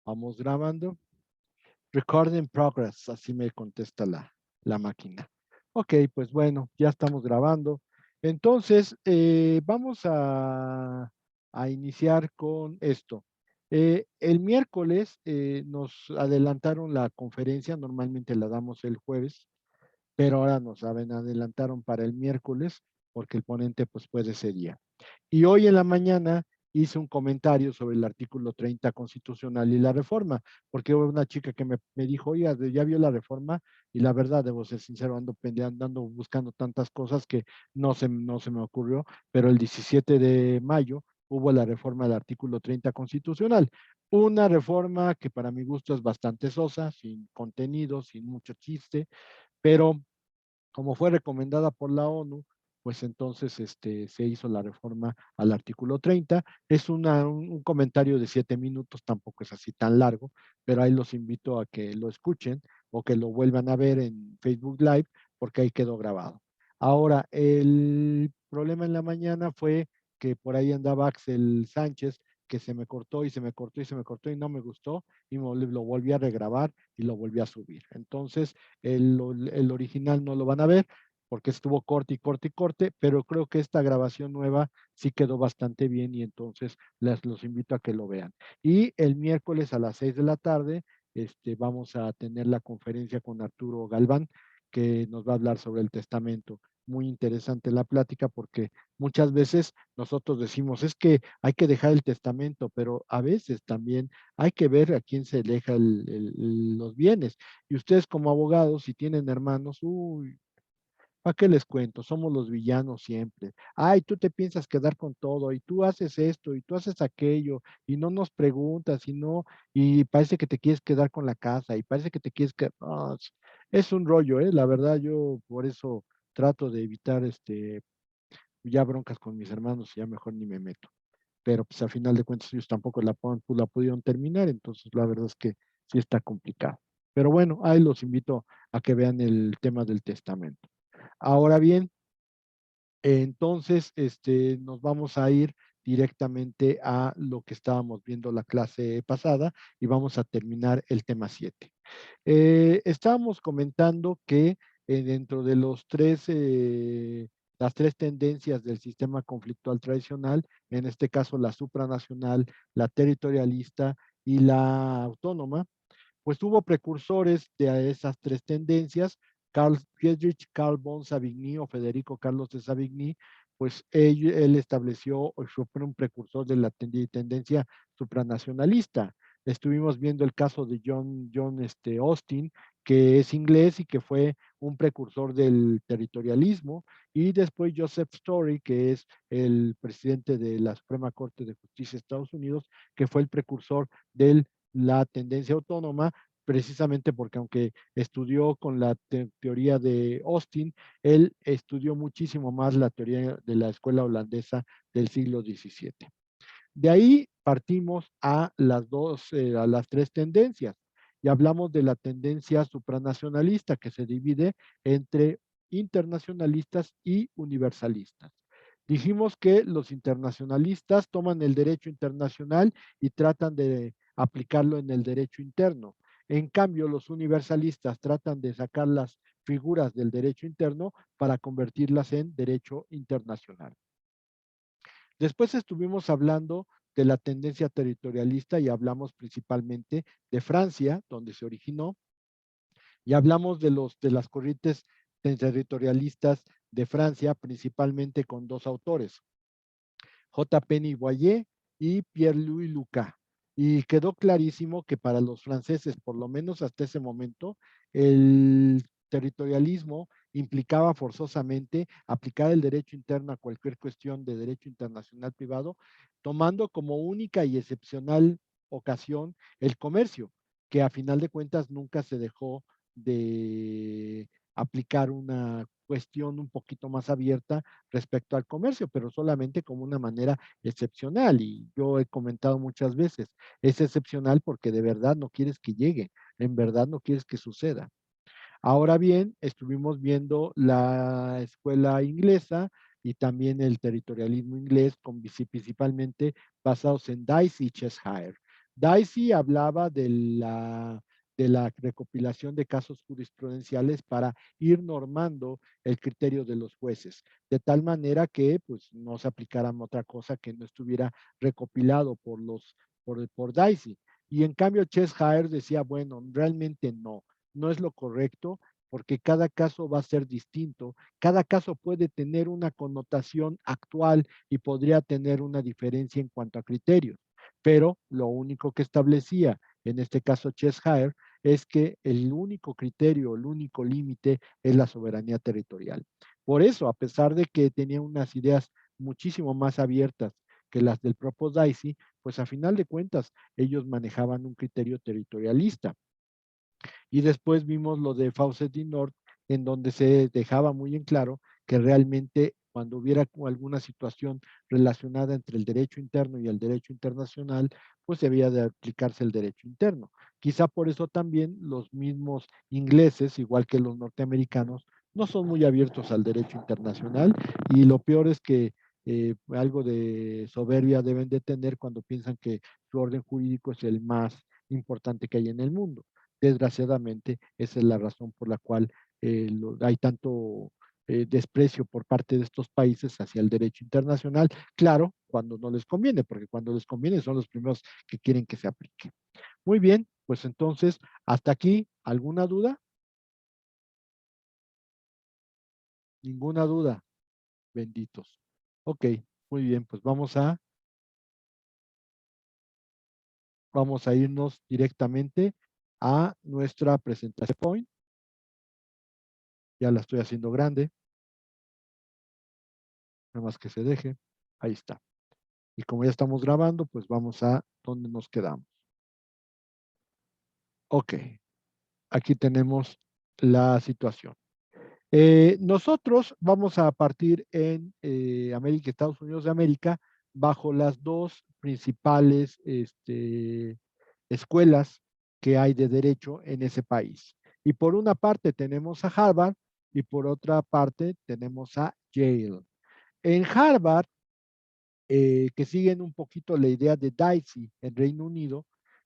Vamos grabando. Recording progress, así me contesta la máquina. Ok, pues bueno, ya estamos grabando. Entonces, vamos a iniciar con esto. El miércoles nos adelantaron la conferencia, normalmente la damos el jueves, pero ahora nos adelantaron para el miércoles porque el ponente pues puede ese día. Y hoy en la mañana hice un comentario sobre el artículo 30 constitucional y la reforma, porque hubo una chica que me dijo, oiga, ya vio la reforma, y la verdad, debo ser sincero, ando pendiente, ando buscando tantas cosas que no se me ocurrió, pero el 17 de mayo hubo la reforma del artículo 30 constitucional. Una reforma que para mi gusto es bastante sosa, sin contenido, sin mucho chiste, pero como fue recomendada por la ONU, pues entonces se hizo la reforma al artículo 30. Es un comentario de 7 minutos, tampoco es así tan largo, pero ahí los invito a que lo escuchen o que lo vuelvan a ver en Facebook Live, porque ahí quedó grabado. Ahora, el problema en la mañana fue que por ahí andaba Axel Sánchez, que se me cortó y se me cortó y se me cortó y no me gustó, y lo volví a regrabar y lo volví a subir. Entonces, el original no lo van a ver porque estuvo corte y corte y corte, pero creo que esta grabación nueva sí quedó bastante bien y entonces los invito a que lo vean. Y el miércoles a las 6 de la tarde vamos a tener la conferencia con Arturo Galván, que nos va a hablar sobre el testamento. Muy interesante la plática porque muchas veces nosotros decimos, es que hay que dejar el testamento, pero a veces también hay que ver a quién se deja los bienes. Y ustedes como abogados, si tienen hermanos, uy, ¿para qué les cuento? Somos los villanos siempre. Ay, tú te piensas quedar con todo y tú haces esto y tú haces aquello y no nos preguntas y no, y parece que te quieres quedar con la casa y parece que te quieres quedar. No, es un rollo, ¿eh? La verdad, yo por eso trato de evitar ya broncas con mis hermanos y ya mejor ni me meto. Pero pues a final de cuentas ellos tampoco la pudieron terminar, entonces la verdad es que sí está complicado. Pero bueno, ahí los invito a que vean el tema del testamento. Ahora bien, entonces nos vamos a ir directamente a lo que estábamos viendo la clase pasada y vamos a terminar el tema 7. Estábamos comentando que dentro de las tres tendencias del sistema conflictual tradicional, en este caso la supranacional, la territorialista y la autónoma, pues hubo precursores de esas tres tendencias. Carl Friedrich Carl von Savigny o Federico Carlos de Savigny, pues él estableció o fue un precursor de la tendencia supranacionalista. Estuvimos viendo el caso de John Austin, que es inglés y que fue un precursor del territorialismo, y después Joseph Story, que es el presidente de la Suprema Corte de Justicia de Estados Unidos, que fue el precursor de la tendencia autónoma, precisamente porque aunque estudió con la teoría de Austin, él estudió muchísimo más la teoría de la escuela holandesa del siglo XVII. De ahí partimos a las tres tendencias y hablamos de la tendencia supranacionalista que se divide entre internacionalistas y universalistas. Dijimos que los internacionalistas toman el derecho internacional y tratan de aplicarlo en el derecho interno. En cambio, los universalistas tratan de sacar las figuras del derecho interno para convertirlas en derecho internacional. Después estuvimos hablando de la tendencia territorialista y hablamos principalmente de Francia, donde se originó, y hablamos de las corrientes territorialistas de Francia, principalmente con dos autores, J. Penny Boyer y Pierre-Louis Lucas. Y quedó clarísimo que para los franceses, por lo menos hasta ese momento, el territorialismo implicaba forzosamente aplicar el derecho interno a cualquier cuestión de derecho internacional privado, tomando como única y excepcional ocasión el comercio, que a final de cuentas nunca se dejó de aplicar una cuestión un poquito más abierta respecto al comercio, pero solamente como una manera excepcional. Y yo he comentado muchas veces, es excepcional porque de verdad no quieres que llegue, en verdad no quieres que suceda. Ahora bien, estuvimos viendo la escuela inglesa y también el territorialismo inglés, principalmente basados en Dicey y Cheshire. Dicey hablaba de la recopilación de casos jurisprudenciales para ir normando el criterio de los jueces, de tal manera que pues, no se aplicara otra cosa que no estuviera recopilado por Dicey. Y en cambio, Cheshire decía, bueno, realmente no, no es lo correcto, porque cada caso va a ser distinto, cada caso puede tener una connotación actual y podría tener una diferencia en cuanto a criterios, pero lo único que establecía, en este caso Cheshire, es que el único criterio, el único límite es la soberanía territorial. Por eso, a pesar de que tenía unas ideas muchísimo más abiertas que las del propio Dicey, pues a final de cuentas ellos manejaban un criterio territorialista. Y después vimos lo de Fawcett y North, en donde se dejaba muy en claro que realmente cuando hubiera alguna situación relacionada entre el derecho interno y el derecho internacional, pues debía de aplicarse el derecho interno. Quizá por eso también los mismos ingleses, igual que los norteamericanos, no son muy abiertos al derecho internacional y lo peor es que algo de soberbia deben de tener cuando piensan que su orden jurídico es el más importante que hay en el mundo. Desgraciadamente, esa es la razón por la cual hay tanto desprecio por parte de estos países hacia el derecho internacional. Claro, cuando no les conviene, porque cuando les conviene son los primeros que quieren que se aplique. Muy bien, pues entonces, hasta aquí, ¿alguna duda? Ninguna duda, benditos. Ok, muy bien, pues vamos a irnos directamente a nuestra presentación point. Ya la estoy haciendo grande, nada más que se deje. Ahí está. Y como ya estamos grabando, pues vamos a donde nos quedamos. Ok, aquí tenemos la situación. Nosotros vamos a partir en América, Estados Unidos de América, bajo las dos principales escuelas que hay de derecho en ese país. Y por una parte tenemos a Harvard y por otra parte tenemos a Yale. En Harvard, que siguen un poquito la idea de Dicey en Reino Unido,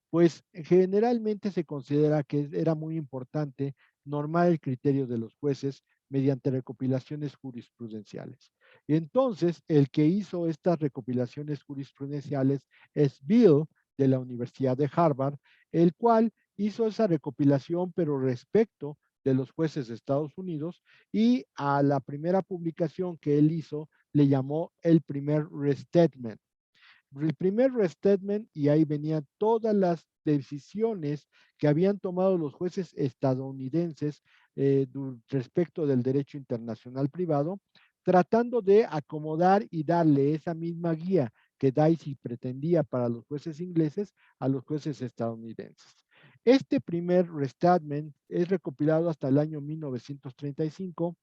pues generalmente se considera que era muy importante normar el criterio de los jueces mediante recopilaciones jurisprudenciales. Y entonces, el que hizo estas recopilaciones jurisprudenciales es Bill de la Universidad de Harvard, el cual hizo esa recopilación, pero respecto de los jueces de Estados Unidos, y a la primera publicación que él hizo le llamó el primer restatement. El primer restatement, y ahí venían todas las decisiones que habían tomado los jueces estadounidenses respecto del derecho internacional privado, tratando de acomodar y darle esa misma guía que Dicey pretendía para los jueces ingleses a los jueces estadounidenses. Este primer restatement es recopilado hasta el año 1935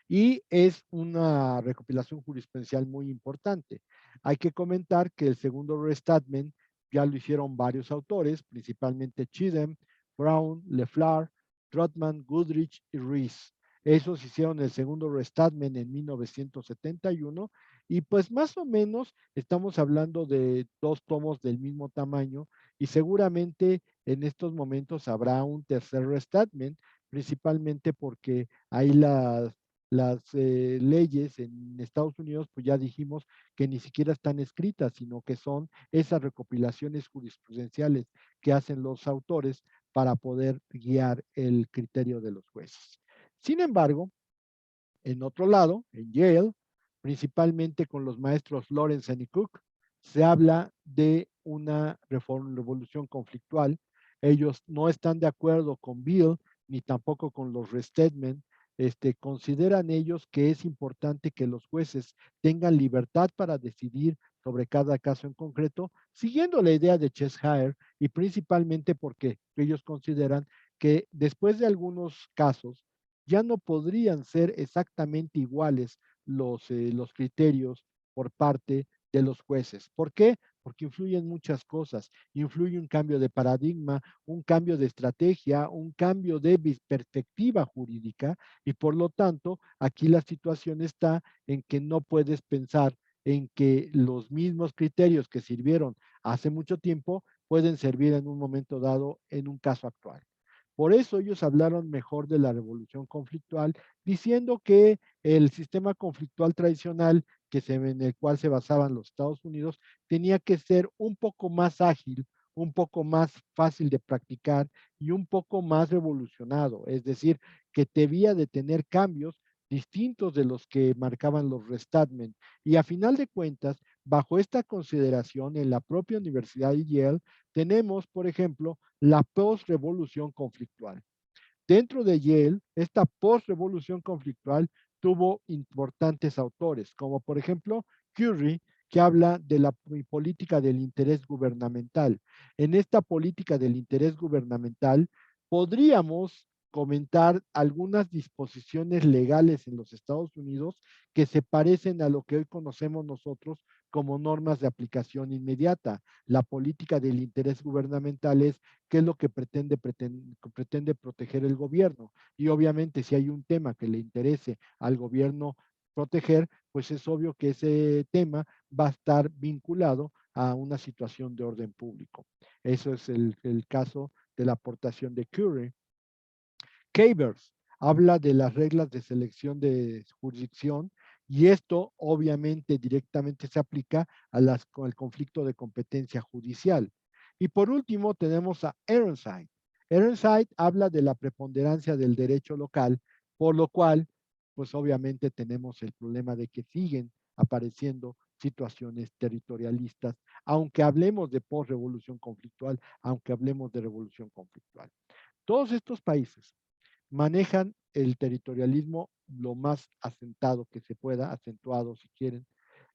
y es una recopilación jurisprudencial muy importante. Hay que comentar que el segundo restatement ya lo hicieron varios autores, principalmente Chisholm, Brown, Leflar, Trotman, Goodrich y Rees. Esos hicieron el segundo restatement en 1971 y pues más o menos estamos hablando de dos tomos del mismo tamaño y seguramente en estos momentos habrá un tercer restatement, principalmente porque hay las leyes en Estados Unidos, pues ya dijimos que ni siquiera están escritas, sino que son esas recopilaciones jurisprudenciales que hacen los autores para poder guiar el criterio de los jueces. Sin embargo, en otro lado, en Yale, principalmente con los maestros Lawrence y Cook, se habla de una revolución conflictual. Ellos no están de acuerdo con Bill ni tampoco con los restatement. Consideran ellos que es importante que los jueces tengan libertad para decidir sobre cada caso en concreto, siguiendo la idea de Cheshire y principalmente porque ellos consideran que después de algunos casos ya no podrían ser exactamente iguales los criterios por parte de los jueces. ¿Por qué? Porque influyen muchas cosas. Influye un cambio de paradigma, un cambio de estrategia, un cambio de perspectiva jurídica y por lo tanto aquí la situación está en que no puedes pensar en que los mismos criterios que sirvieron hace mucho tiempo pueden servir en un momento dado en un caso actual. Por eso ellos hablaron mejor de la revolución conflictual, diciendo que el sistema conflictual tradicional en el cual se basaban los Estados Unidos tenía que ser un poco más ágil, un poco más fácil de practicar y un poco más revolucionado, es decir, que debía de tener cambios distintos de los que marcaban los restatement. Y a final de cuentas, bajo esta consideración, en la propia Universidad de Yale, tenemos, por ejemplo, la post-revolución conflictual. Dentro de Yale, esta post-revolución conflictual tuvo importantes autores, como por ejemplo Curry, que habla de la política del interés gubernamental. En esta política del interés gubernamental, podríamos comentar algunas disposiciones legales en los Estados Unidos que se parecen a lo que hoy conocemos nosotros como normas de aplicación inmediata. La política del interés gubernamental es qué es lo que pretende proteger el gobierno. Y obviamente si hay un tema que le interese al gobierno proteger, pues es obvio que ese tema va a estar vinculado a una situación de orden público. Eso es el caso de la aportación de Curry. Cavers habla de las reglas de selección de jurisdicción y esto obviamente directamente se aplica al conflicto de competencia judicial. Y por último tenemos a Ironside. Ironside habla de la preponderancia del derecho local, por lo cual, pues obviamente tenemos el problema de que siguen apareciendo situaciones territorialistas, aunque hablemos de posrevolución conflictual, aunque hablemos de revolución conflictual. Todos estos países manejan el territorialismo lo más asentado que se pueda, acentuado si quieren,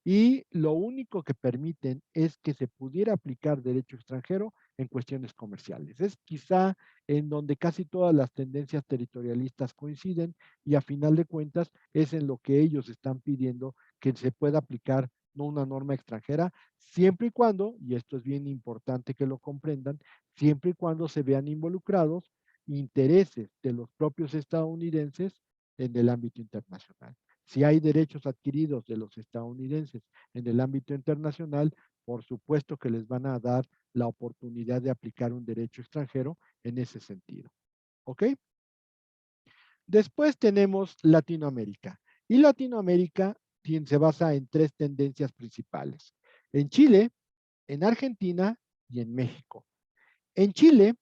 y lo único que permiten es que se pudiera aplicar derecho extranjero en cuestiones comerciales. Es quizá en donde casi todas las tendencias territorialistas coinciden y a final de cuentas es en lo que ellos están pidiendo que se pueda aplicar no una norma extranjera, siempre y cuando, y esto es bien importante que lo comprendan, siempre y cuando se vean involucrados intereses de los propios estadounidenses en el ámbito internacional. Si hay derechos adquiridos de los estadounidenses en el ámbito internacional, por supuesto que les van a dar la oportunidad de aplicar un derecho extranjero en ese sentido. ¿Ok? Después tenemos Latinoamérica. Y Latinoamérica se basa en tres tendencias principales. En Chile, en Argentina y en México. En Chile,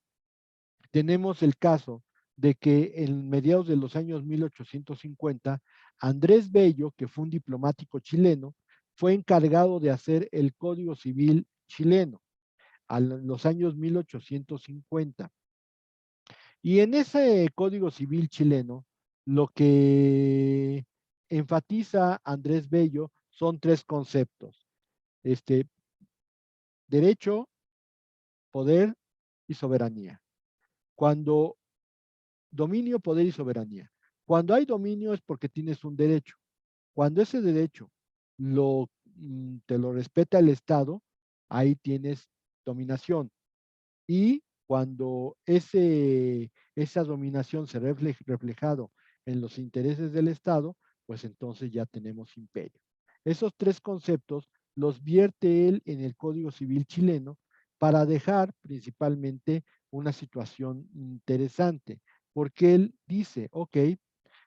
tenemos el caso de que en mediados de los años 1850, Andrés Bello, que fue un diplomático chileno, fue encargado de hacer el Código Civil chileno a los años 1850. Y en ese Código Civil chileno, lo que enfatiza Andrés Bello son tres conceptos. Derecho, poder y soberanía. Cuando dominio, poder y soberanía. Cuando hay dominio es porque tienes un derecho. Cuando ese derecho te lo respeta el Estado, ahí tienes dominación. Y cuando esa dominación se reflejado en los intereses del Estado, pues entonces ya tenemos imperio. Esos tres conceptos los vierte él en el Código Civil chileno para dejar principalmente una situación interesante, porque él dice, ok,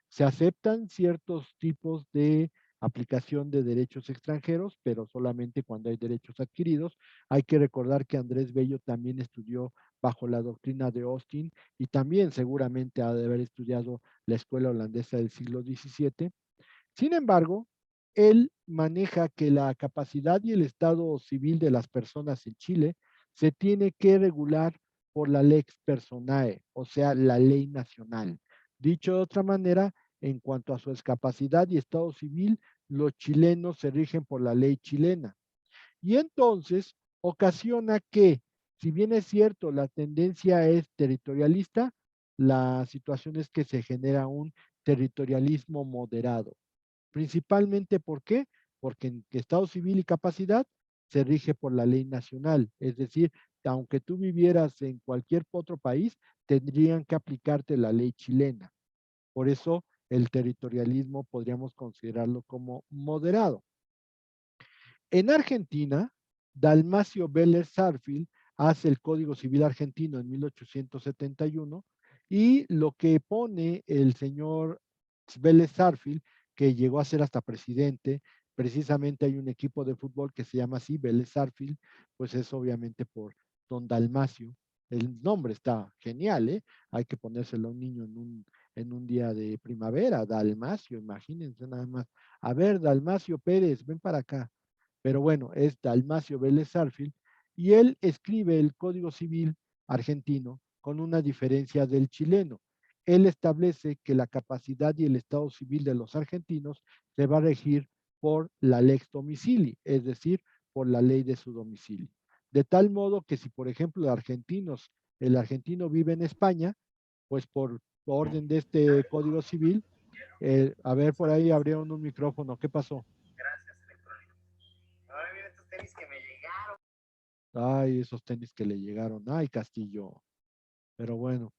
se aceptan ciertos tipos de aplicación de derechos extranjeros, pero solamente cuando hay derechos adquiridos. Hay que recordar que Andrés Bello también estudió bajo la doctrina de Austin y también seguramente ha de haber estudiado la escuela holandesa del siglo XVII. Sin embargo, él maneja que la capacidad y el estado civil de las personas en Chile se tiene que regular por la lex personae, o sea, la ley nacional. Dicho de otra manera, en cuanto a su capacidad y estado civil, los chilenos se rigen por la ley chilena. Y entonces ocasiona que, si bien es cierto, la tendencia es territorialista, la situación es que se genera un territorialismo moderado. Principalmente, ¿por qué? Porque en Estado civil y capacidad se rige por la ley nacional. Es decir, aunque tú vivieras en cualquier otro país, tendrían que aplicarte la ley chilena. Por eso el territorialismo podríamos considerarlo como moderado. En Argentina, Dalmacio Vélez Sarsfield hace el Código Civil Argentino en 1871 y lo que pone el señor Vélez Sarsfield, que llegó a ser hasta presidente, precisamente hay un equipo de fútbol que se llama así, Vélez Sarsfield, pues es obviamente por don Dalmacio. El nombre está genial, ¿eh? Hay que ponérselo a un niño en un día de primavera, Dalmacio, imagínense nada más. A ver, Dalmacio Pérez, ven para acá. Pero bueno, es Dalmacio Vélez Sarsfield, y él escribe el Código Civil argentino con una diferencia del chileno. Él establece que la capacidad y el estado civil de los argentinos se va a regir por la lex domicili, es decir, por la ley de su domicilio. De tal modo que si, por ejemplo, el argentino vive en España, pues por orden de este Código Civil, a ver, por ahí abrieron un micrófono, ¿qué pasó? Ahora mira estos tenis que me llegaron. Ay, esos tenis que le llegaron. Ay, Castillo. Pero bueno,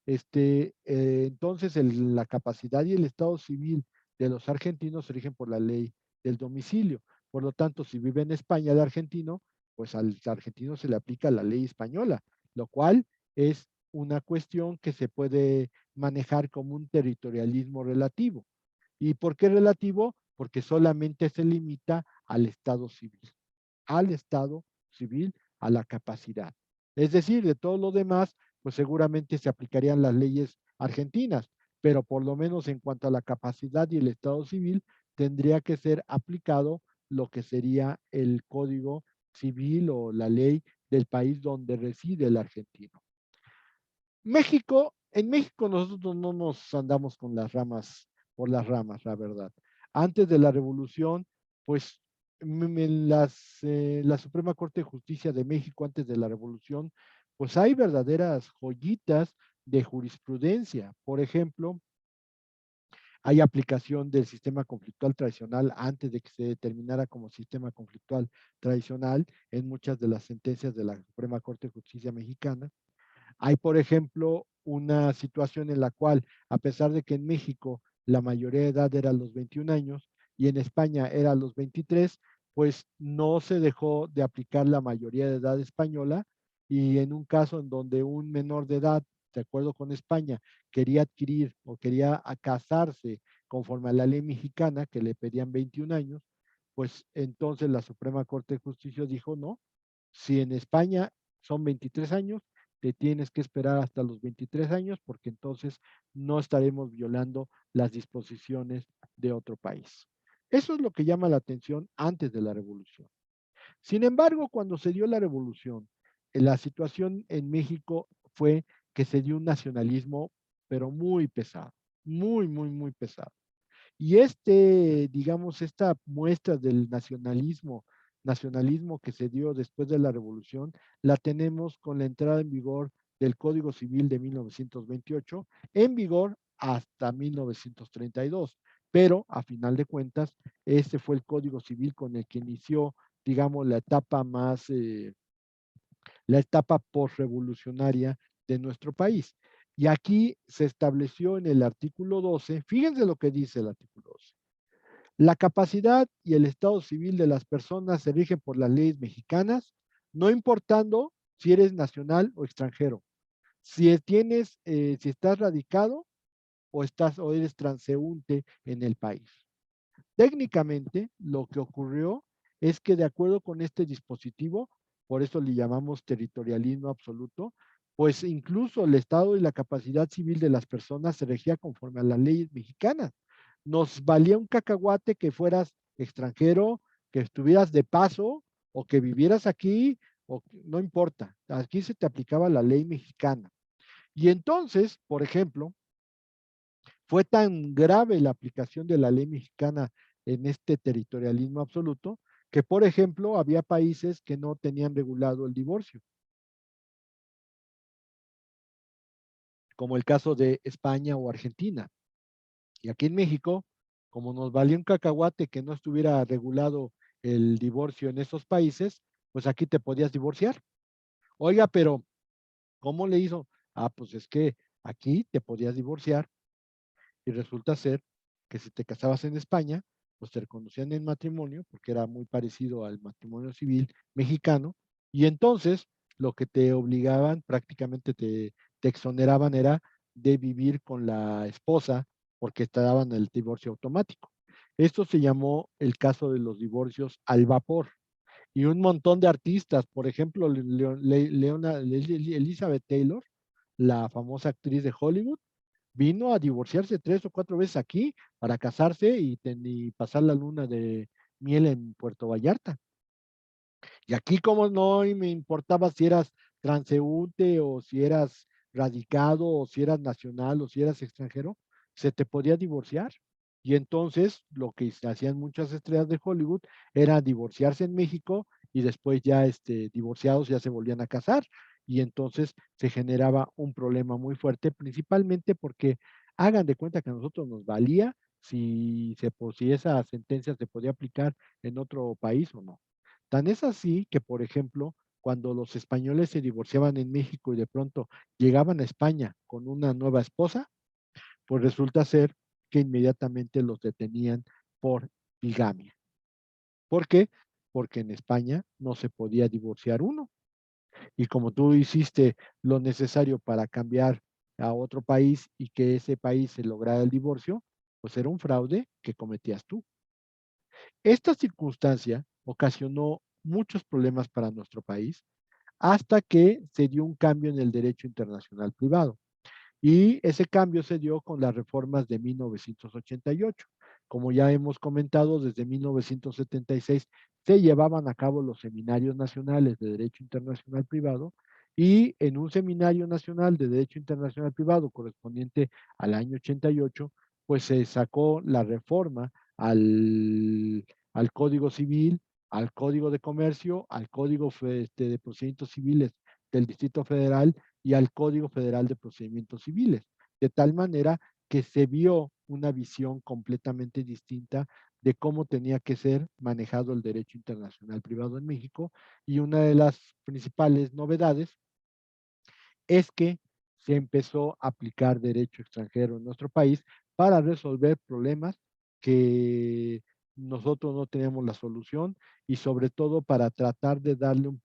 entonces la capacidad y el estado civil de los argentinos se rigen por la ley del domicilio. Por lo tanto, si vive en España el argentino, pues al argentino se le aplica la ley española, lo cual es una cuestión que se puede manejar como un territorialismo relativo. ¿Y por qué relativo? Porque solamente se limita al estado civil, a la capacidad. Es decir, de todo lo demás, pues seguramente se aplicarían las leyes argentinas, pero por lo menos en cuanto a la capacidad y el estado civil, tendría que ser aplicado lo que sería el código civil o la ley del país donde reside el argentino. México, en México nosotros no nos andamos con las ramas, por las ramas, la verdad. Antes de la revolución, pues la Suprema Corte de Justicia de México antes de la revolución, pues hay verdaderas joyitas de jurisprudencia. Por ejemplo, hay aplicación del sistema conflictual tradicional antes de que se determinara como sistema conflictual tradicional en muchas de las sentencias de la Suprema Corte de Justicia mexicana. Hay, por ejemplo, una situación en la cual, a pesar de que en México la mayoría de edad era los 21 años y en España era los 23, pues no se dejó de aplicar la mayoría de edad española, y en un caso en donde un menor de edad, de acuerdo con España, quería adquirir o quería casarse conforme a la ley mexicana que le pedían 21 años, pues entonces la Suprema Corte de Justicia dijo no, si en España son 23 años, te tienes que esperar hasta los 23 años porque entonces no estaremos violando las disposiciones de otro país. Eso es lo que llama la atención antes de la revolución. Sin embargo, cuando se dio la revolución, la situación en México fue que se dio un nacionalismo, pero muy pesado, muy, muy, muy pesado. Y digamos, esta muestra del nacionalismo que se dio después de la revolución, la tenemos con la entrada en vigor del Código Civil de 1928, en vigor hasta 1932. Pero, a final de cuentas, este fue el Código Civil con el que inició, digamos, la etapa postrevolucionaria de nuestro país. Y aquí se estableció en el artículo 12, fíjense lo que dice el artículo 12. La capacidad y el estado civil de las personas se rigen por las leyes mexicanas, no importando si eres nacional o extranjero. Si estás radicado o eres transeúnte en el país. Técnicamente, lo que ocurrió es que de acuerdo con este dispositivo, por eso le llamamos territorialismo absoluto, pues incluso el estado y la capacidad civil de las personas se regía conforme a las leyes mexicanas. Nos valía un cacahuate que fueras extranjero, que estuvieras de paso o que vivieras aquí, o no importa, aquí se te aplicaba la ley mexicana. Y entonces, por ejemplo, fue tan grave la aplicación de la ley mexicana en este territorialismo absoluto que, por ejemplo, había países que no tenían regulado el divorcio, como el caso de España o Argentina. Y aquí en México, como nos valía un cacahuate que no estuviera regulado el divorcio en esos países, pues aquí te podías divorciar. Oiga, pero ¿cómo le hizo? Ah, pues es que aquí te podías divorciar y resulta ser que si te casabas en España, pues se reconocían en matrimonio, porque era muy parecido al matrimonio civil mexicano, y entonces lo que te obligaban, prácticamente te exoneraban era de vivir con la esposa, porque te daban el divorcio automático. Esto se llamó el caso de los divorcios al vapor. Y un montón de artistas, por ejemplo, Elizabeth Taylor, la famosa actriz de Hollywood, vino a divorciarse 3 o 4 veces aquí para casarse y pasar la luna de miel en Puerto Vallarta. Y aquí como no y me importaba si eras transeúnte o si eras radicado o si eras nacional o si eras extranjero, se te podía divorciar. Y entonces lo que hacían muchas estrellas de Hollywood era divorciarse en México y después ya divorciados ya se volvían a casar. Y entonces se generaba un problema muy fuerte, principalmente porque hagan de cuenta que a nosotros nos valía si esa sentencia se podía aplicar en otro país o no. Tan es así que, por ejemplo, cuando los españoles se divorciaban en México y de pronto llegaban a España con una nueva esposa, pues resulta ser que inmediatamente los detenían por bigamia. ¿Por qué? Porque en España no se podía divorciar uno. Y como tú hiciste lo necesario para cambiar a otro país y que ese país se lograra el divorcio, pues era un fraude que cometías tú. Esta circunstancia ocasionó muchos problemas para nuestro país hasta que se dio un cambio en el derecho internacional privado. Y ese cambio se dio con las reformas de 1988. Como ya hemos comentado, desde 1976 se llevaban a cabo los seminarios nacionales de Derecho Internacional Privado y en un seminario nacional de Derecho Internacional Privado correspondiente al año 88, pues se sacó la reforma al Código Civil, al Código de Comercio, al Código de Procedimientos Civiles del Distrito Federal y al Código Federal de Procedimientos Civiles, de tal manera que se vio una visión completamente distinta de cómo tenía que ser manejado el derecho internacional privado en México, y una de las principales novedades es que se empezó a aplicar derecho extranjero en nuestro país para resolver problemas que nosotros no teníamos la solución y sobre todo para tratar de darle un